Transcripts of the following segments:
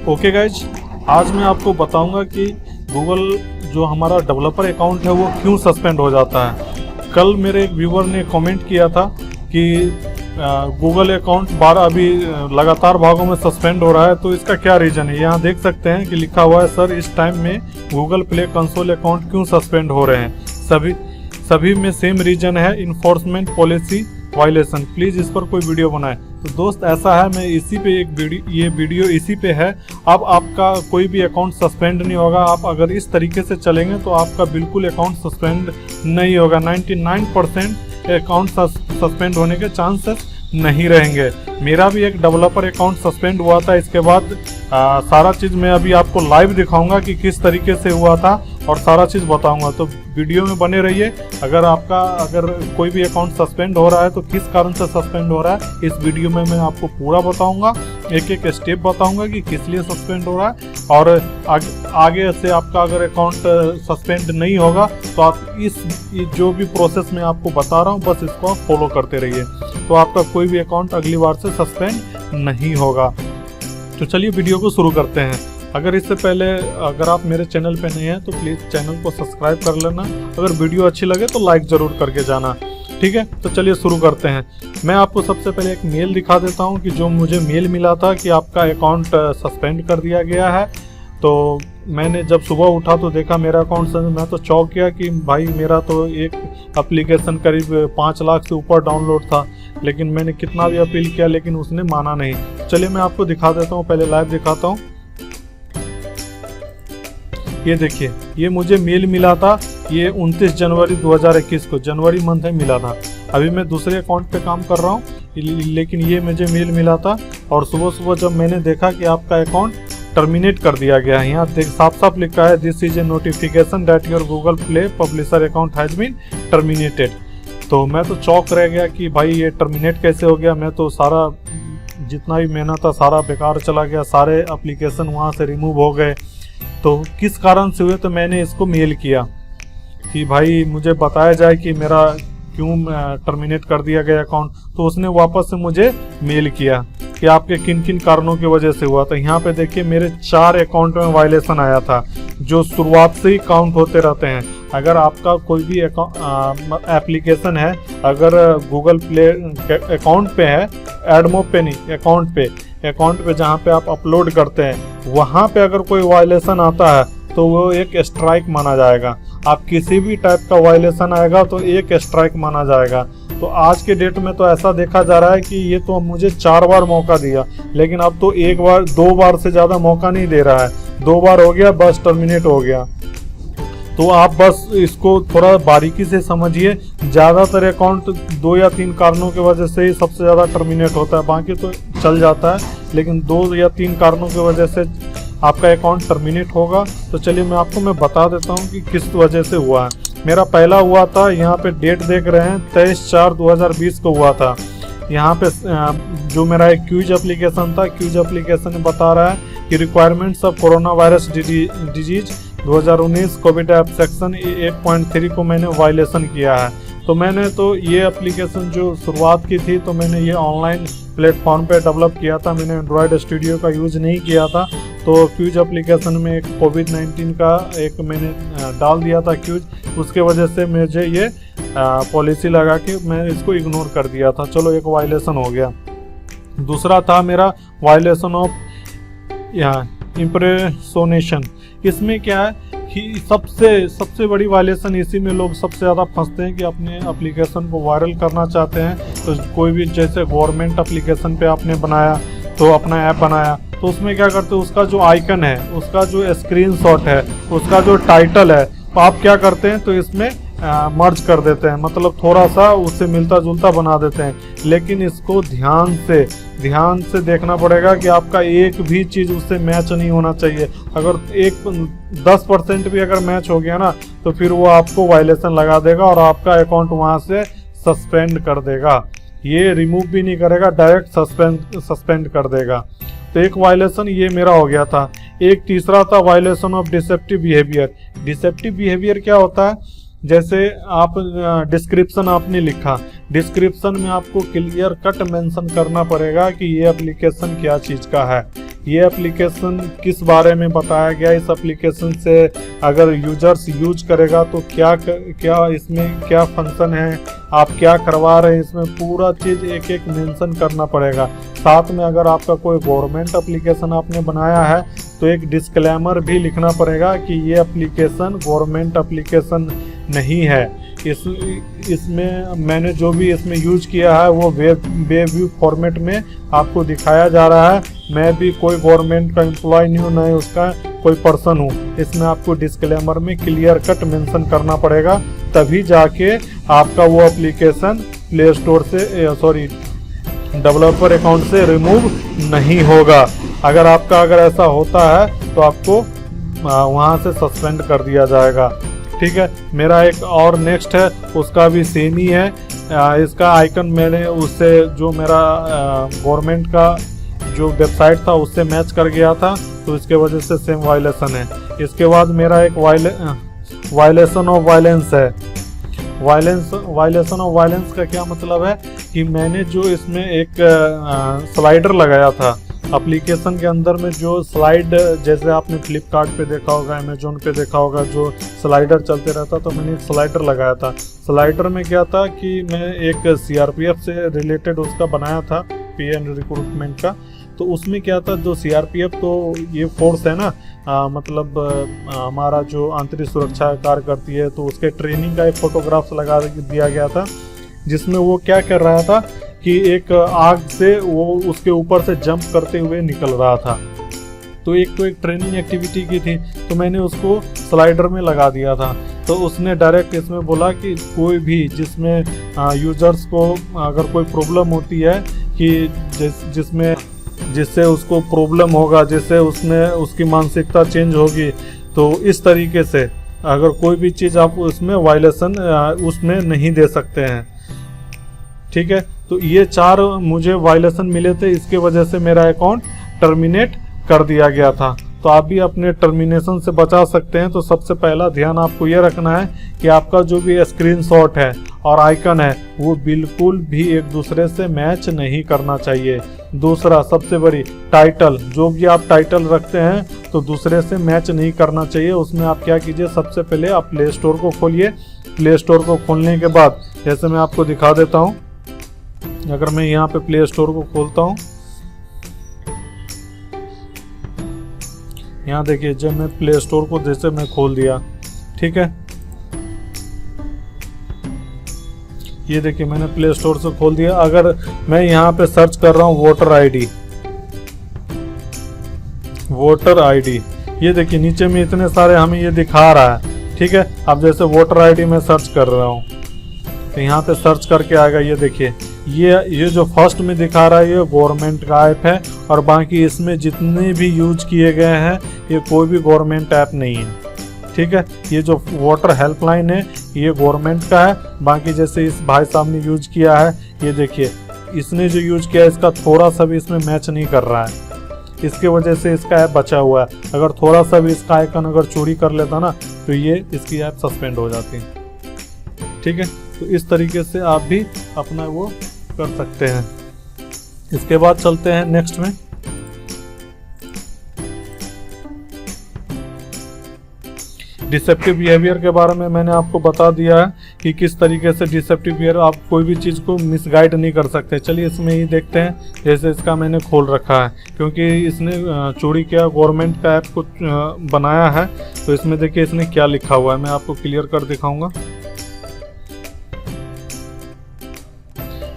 Okay guys, आज मैं आपको बताऊंगा कि गूगल जो हमारा डेवलपर अकाउंट है वो क्यों सस्पेंड हो जाता है। कल मेरे एक व्यूवर ने कमेंट किया था कि गूगल अकाउंट 12 अभी लगातार भागों में सस्पेंड हो रहा है, तो इसका क्या रीज़न है। यहाँ देख सकते हैं कि लिखा हुआ है, सर इस टाइम में गूगल प्ले कंसोल अकाउंट क्यों सस्पेंड हो रहे हैं। सभी में सेम रीज़न है, इन्फोर्समेंट पॉलिसी वायलेशन। प्लीज़ इस पर कोई वीडियो बनाए। तो दोस्त ऐसा है, मैं इसी पे ये वीडियो इसी पे है। अब आपका कोई भी अकाउंट सस्पेंड नहीं होगा। आप अगर इस तरीके से चलेंगे तो आपका बिल्कुल अकाउंट सस्पेंड नहीं होगा। 99% अकाउंट सस्पेंड होने के चांसेस नहीं रहेंगे। मेरा भी एक डेवलपर अकाउंट सस्पेंड हुआ था। इसके बाद सारा चीज़ मैं अभी आपको लाइव दिखाऊंगा कि किस तरीके से हुआ था और सारा चीज़ बताऊंगा। तो वीडियो में बने रहिए। अगर कोई भी अकाउंट सस्पेंड हो रहा है तो किस कारण से सस्पेंड हो रहा है, इस वीडियो में मैं आपको पूरा बताऊंगा। एक एक स्टेप बताऊंगा कि किस लिए सस्पेंड हो रहा है। और आगे से आपका अगर अकाउंट सस्पेंड नहीं होगा तो आप इस जो भी प्रोसेस मैं आपको बता रहा हूँ बस इसको आप फॉलो करते रहिए, तो आपका कोई भी अकाउंट अगली बार से सस्पेंड नहीं होगा। तो चलिए वीडियो को शुरू करते हैं। अगर इससे पहले अगर आप मेरे चैनल पे नए हैं तो प्लीज़ चैनल को सब्सक्राइब कर लेना। अगर वीडियो अच्छी लगे तो लाइक ज़रूर करके जाना, ठीक है। तो चलिए शुरू करते हैं। मैं आपको सबसे पहले एक मेल दिखा देता हूं कि जो मुझे मेल मिला था कि आपका अकाउंट सस्पेंड कर दिया गया है। तो मैंने जब सुबह उठा तो देखा मेरा अकाउंट, मैं तो चौंक गया कि भाई मेरा तो एक एप्लीकेशन करीब 5 लाख से ऊपर डाउनलोड था, लेकिन मैंने कितना भी अपील किया लेकिन उसने माना नहीं। चलिए मैं आपको दिखा देता हूँ, पहले लाइव दिखाता हूँ। ये देखिए, ये मुझे मेल मिला था, ये 29 जनवरी 2021 को, जनवरी मंथ में मिला था। अभी मैं दूसरे अकाउंट पे काम कर रहा हूँ, लेकिन ये मुझे मेल मिला था। और सुबह सुबह जब मैंने देखा कि आपका अकाउंट टर्मिनेट कर दिया गया है, यहाँ साफ साफ लिखा है, this is a notification that your Google Play publisher account has been terminated. तो मैं तो चौंक रह गया कि भाई ये टर्मिनेट कैसे हो गया। मैं तो सारा जितना भी मेहनत था सारा बेकार चला गया, सारे एप्लीकेशन वहाँ से रिमूव हो गए। तो किस कारण से हुए, तो मैंने इसको मेल किया कि भाई मुझे बताया जाए कि मेरा क्यों टर्मिनेट कर दिया गया अकाउंट। तो उसने वापस से मुझे मेल किया कि आपके किन किन कारणों की वजह से हुआ। तो यहाँ पे देखिए मेरे 4 अकाउंट में वायलेशन आया था, जो शुरुआत से ही काउंट होते रहते हैं। अगर आपका कोई भी एप्लीकेशन है, अगर गूगल प्ले अकाउंट पे है, एडमो पे नहीं, अकाउंट पे जहाँ पे आप अपलोड करते हैं, वहाँ पे अगर कोई वायलेशन आता है तो वो एक स्ट्राइक माना जाएगा। आप किसी भी टाइप का वायलेशन आएगा तो एक स्ट्राइक माना जाएगा। तो आज के डेट में तो ऐसा देखा जा रहा है कि ये तो मुझे 4 बार मौका दिया, लेकिन अब तो 1 बार 2 बार से ज़्यादा मौका नहीं दे रहा है। 2 बार हो गया, बस टर्मिनेट हो गया। तो आप बस इसको थोड़ा बारीकी से समझिए। ज़्यादातर अकाउंट 2 या 3 कारणों की वजह से ही सबसे ज़्यादा टर्मिनेट होता है, बाकी तो चल जाता है, लेकिन 2 या 3 कारणों की वजह से आपका अकाउंट टर्मिनेट होगा। तो चलिए मैं बता देता हूँ कि किस वजह से हुआ है। मेरा पहला हुआ था, यहाँ पे डेट देख रहे हैं, 23/4/2020 को हुआ था। यहाँ पे जो मेरा एक क्यूज एप्लीकेशन था, क्यूज एप्लीकेशन बता रहा है कि requirements of corona virus disease 2019 Covid app section 8.3 को मैंने वायलेशन किया है। तो मैंने तो ये एप्लीकेशन जो शुरुआत की थी, तो मैंने ये ऑनलाइन प्लेटफॉर्म पे डेवलप किया था। मैंने एंड्रॉयड स्टूडियो का यूज़ नहीं किया था। तो क्यूज एप्लीकेशन में एक कोविड-19 का एक मैंने डाल दिया था क्यूज, उसके वजह से मुझे ये पॉलिसी लगा के मैं इसको इग्नोर कर दिया था। चलो एक वायलेशन हो गया। दूसरा था मेरा वायलेशन ऑफ इम्प्रेसोनेशन। इसमें क्या है कि सबसे बड़ी वायलेशन इसी में लोग सबसे ज़्यादा फंसते हैं कि अपने एप्लीकेशन को वायरल करना चाहते हैं। तो कोई भी जैसे गवर्नमेंट एप्लीकेशन पे आपने बनाया, तो अपना ऐप बनाया, तो उसमें क्या करते हो, उसका जो आइकन है, उसका जो स्क्रीनशॉट है, उसका जो टाइटल है, तो आप क्या करते हैं, तो इसमें मर्ज कर देते हैं, मतलब थोड़ा सा उससे मिलता जुलता बना देते हैं। लेकिन इसको ध्यान से देखना पड़ेगा कि आपका एक भी चीज़ उससे मैच नहीं होना चाहिए। अगर 10% भी अगर मैच हो गया ना, तो फिर वो आपको वायलेशन लगा देगा और आपका अकाउंट वहाँ से सस्पेंड कर देगा। ये रिमूव भी नहीं करेगा, डायरेक्ट सस्पेंड कर देगा। तो एक वायलेशन ये मेरा हो गया था। एक तीसरा था violation of deceptive behaviour. Deceptive behaviour क्या होता है, जैसे आप डिस्क्रिप्शन आपने लिखा, डिस्क्रिप्शन में आपको क्लियर कट मेंशन करना पड़ेगा कि ये एप्लीकेशन क्या चीज़ का है। ये एप्लीकेशन किस बारे में बताया गया, इस एप्लीकेशन से अगर यूजर्स यूज करेगा तो क्या इसमें क्या फंक्शन है, आप क्या करवा रहे हैं, इसमें पूरा चीज़ एक एक मेंशन करना पड़ेगा। साथ में अगर आपका कोई गवर्नमेंट एप्लीकेशन आपने बनाया है तो एक डिस्क्लेमर भी लिखना पड़ेगा कि ये एप्लीकेशन गवर्नमेंट एप्लीकेशन नहीं है। इसमें मैंने जो भी इसमें यूज किया है वो वेब व्यू फॉर्मेट में आपको दिखाया जा रहा है। मैं भी कोई गवर्नमेंट का एम्प्लॉय नहीं हूँ, न ही उसका कोई पर्सन हूँ। इसमें आपको डिस्क्लेमर में क्लियर कट मेंशन करना पड़ेगा, तभी जाके आपका वो एप्लीकेशन प्ले स्टोर से डेवलपर अकाउंट से रिमूव नहीं होगा। अगर ऐसा होता है तो आपको वहाँ से सस्पेंड कर दिया जाएगा। ठीक है, मेरा एक और नेक्स्ट है, उसका भी सेम ही है। इसका आइकन मैंने उससे जो मेरा गवर्नमेंट का जो वेबसाइट था उससे मैच कर गया था, तो इसके वजह से सेम वायलेशन है। इसके बाद मेरा एक वायलेशन ऑफ वायलेंस है। वायलेशन ऑफ वायलेंस का क्या मतलब है कि मैंने जो इसमें एक स्लाइडर लगाया था एप्लीकेशन के अंदर में, जो स्लाइड जैसे आपने फ्लिपकार्ट पे देखा होगा, अमेजोन पे देखा होगा, जो स्लाइडर चलते रहता, तो मैंने एक स्लाइडर लगाया था। स्लाइडर में क्या था कि मैं एक सीआरपीएफ से रिलेटेड उसका बनाया था, पीएन रिक्रूटमेंट का। तो उसमें क्या था, जो सीआरपीएफ तो ये फोर्स है ना, मतलब हमारा जो आंतरिक सुरक्षा कार्य करती है, तो उसके ट्रेनिंग का एक फोटोग्राफ्स लगा दिया गया था, जिसमें वो क्या कर रहा था कि एक आग से वो उसके ऊपर से जंप करते हुए निकल रहा था। तो एक ट्रेनिंग एक्टिविटी की थी, तो मैंने उसको स्लाइडर में लगा दिया था। तो उसने डायरेक्ट इसमें बोला कि कोई भी जिसमें यूजर्स को अगर कोई प्रॉब्लम होती है कि जिससे उसको प्रॉब्लम होगा, जिससे उसकी मानसिकता चेंज होगी, तो इस तरीके से अगर कोई भी चीज़ आप उसमें वायलेशन उसमें नहीं दे सकते हैं। ठीक है, तो ये 4 मुझे वायलेशन मिले थे, इसके वजह से मेरा अकाउंट टर्मिनेट कर दिया गया था। तो आप भी अपने टर्मिनेशन से बचा सकते हैं। तो सबसे पहला ध्यान आपको ये रखना है कि आपका जो भी स्क्रीनशॉट है और आइकन है वो बिल्कुल भी एक दूसरे से मैच नहीं करना चाहिए। दूसरा, सबसे बड़ी, टाइटल, जो भी आप टाइटल रखते हैं तो दूसरे से मैच नहीं करना चाहिए। उसमें आप क्या कीजिए, सबसे पहले आप प्ले स्टोर को खोलिए। प्ले स्टोर को खोलने के बाद जैसे मैं आपको दिखा देता हूँ, अगर मैं यहाँ पे प्ले स्टोर को खोलता हूँ, यहाँ देखिए, जब मैं प्ले स्टोर को जैसे मैं खोल दिया, ठीक है, ये देखिए मैंने प्ले स्टोर से खोल दिया। अगर मैं यहाँ पे सर्च कर रहा हूँ वोटर आईडी, ये देखिए नीचे में इतने सारे हमें ये दिखा रहा है। ठीक है, अब जैसे वोटर आईडी में सर्च कर रहा हूँ तो यहाँ पे सर्च करके आएगा। ये देखिए, ये जो फर्स्ट में दिखा रहा है ये गवर्नमेंट का ऐप है, और बाकी इसमें जितने भी यूज किए गए हैं ये कोई भी गवर्नमेंट ऐप नहीं है। ठीक है, ये जो वोटर हेल्पलाइन है ये गवर्नमेंट का है। बाकी जैसे इस भाई साहब ने यूज किया है, ये देखिए इसने जो यूज किया है इसका थोड़ा सा भी इसमें मैच नहीं कर रहा है, इसके वजह से इसका ऐप बचा हुआ है। अगर थोड़ा सा भी इसका आइकन अगर चोरी कर लेता ना तो ये इसकी ऐप सस्पेंड हो जाती है। ठीक है, तो इस तरीके से आप भी अपना वो कर सकते हैं। इसके बाद चलते हैं नेक्स्ट में। डिसेप्टिव बिहेवियर के बारे में मैंने आपको बता दिया है कि किस तरीके से डिसेप्टिव बिहेवियर, आप कोई भी चीज़ को मिसगाइड नहीं कर सकते। चलिए इसमें ही देखते हैं। जैसे इसका मैंने खोल रखा है क्योंकि इसने चोरी किया, गवर्नमेंट का ऐप को बनाया है। तो इसमें देखिए इसने क्या लिखा हुआ है, मैं आपको क्लियर कर दिखाऊंगा।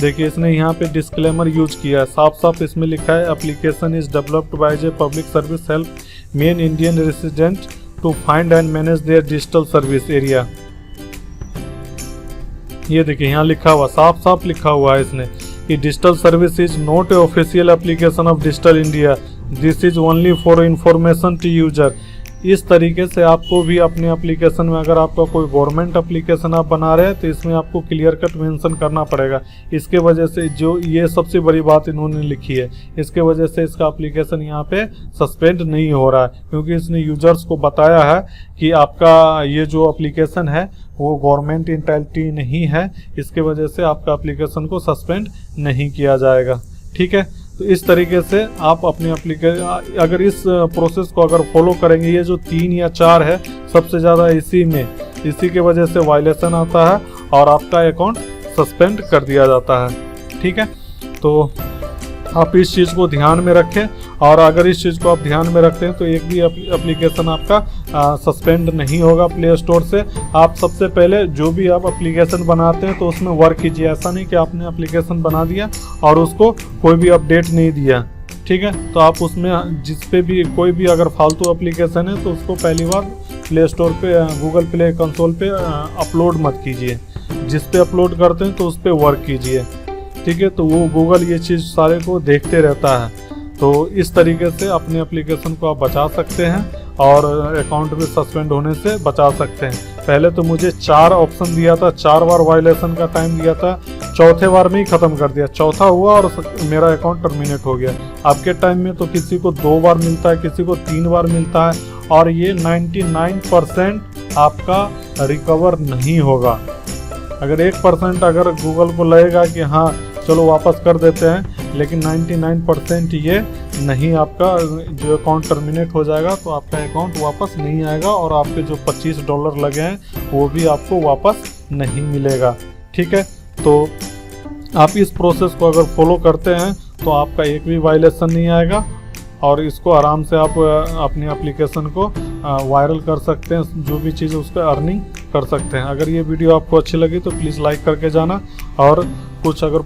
देखिए इसने यहाँ पे डिस्क्लेमर यूज किया है, साफ साफ इसमें लिखा है application is developed by a public service help men Indian resident to find and manage their digital service area. ये देखिए यहाँ लिखा हुआ, साफ साफ लिखा हुआ है इसने कि digital service is not a official application of digital India, this is only for information to user. इस तरीके से आपको भी अपने एप्लीकेशन में, अगर आपका कोई गवर्नमेंट एप्लीकेशन आप बना रहे हैं तो इसमें आपको क्लियर कट मेंशन करना पड़ेगा। इसके वजह से जो ये सबसे बड़ी बात इन्होंने लिखी है, इसके वजह से इसका एप्लीकेशन यहाँ पे सस्पेंड नहीं हो रहा है, क्योंकि इसने यूजर्स को बताया है कि आपका ये जो एप्लीकेशन है वो गवर्नमेंट इंटाइटली नहीं है, इसके वजह से आपका एप्लीकेशन को सस्पेंड नहीं किया जाएगा। ठीक है, तो इस तरीके से आप अपने एप्लीकेशन, अगर इस प्रोसेस को अगर फॉलो करेंगे, ये जो 3 या 4 है सबसे ज़्यादा इसी के वजह से वायलेशन आता है और आपका अकाउंट सस्पेंड कर दिया जाता है। ठीक है, तो आप इस चीज़ को ध्यान में रखें, और अगर इस चीज़ को आप ध्यान में रखते हैं तो एक भी एप्लीकेशन आपका सस्पेंड नहीं होगा प्ले स्टोर से। आप सबसे पहले जो भी आप एप्लीकेशन बनाते हैं तो उसमें वर्क कीजिए। ऐसा नहीं कि आपने एप्लीकेशन बना दिया और उसको कोई भी अपडेट नहीं दिया। ठीक है, तो आप उसमें जिस पे भी कोई भी अगर फालतू एप्लीकेशन है तो उसको पहली बार प्ले स्टोर पे, गूगल प्ले कंसोल पे अपलोड मत कीजिए। जिस पे अपलोड करते हैं तो उस पर वर्क कीजिए। ठीक है, तो वो गूगल ये चीज़ सारे को देखते रहता है। तो इस तरीके से अपने एप्लीकेशन को आप बचा सकते हैं और अकाउंट भी सस्पेंड होने से बचा सकते हैं। पहले तो मुझे 4 ऑप्शन दिया था, 4 बार वायलेशन का टाइम दिया था, चौथे बार में ही ख़त्म कर दिया। चौथा हुआ और मेरा अकाउंट टर्मिनेट हो गया। आपके टाइम में तो किसी को 2 बार मिलता है, किसी को 3 बार मिलता है, और ये 99% आपका रिकवर नहीं होगा। अगर 1% अगर गूगल को लगेगा कि हाँ चलो वापस कर देते हैं, लेकिन 99% ये नहीं, आपका जो अकाउंट टर्मिनेट हो जाएगा तो आपका अकाउंट वापस नहीं आएगा और आपके जो $25 लगे हैं वो भी आपको वापस नहीं मिलेगा। ठीक है, तो आप इस प्रोसेस को अगर फॉलो करते हैं तो आपका एक भी वायलेशन नहीं आएगा और इसको आराम से आप अपनी एप्लीकेशन को वायरल कर सकते हैं, जो भी चीज़ उस पर अर्निंग कर सकते हैं। अगर ये वीडियो आपको अच्छी लगी तो प्लीज़ लाइक करके जाना, और कुछ अगर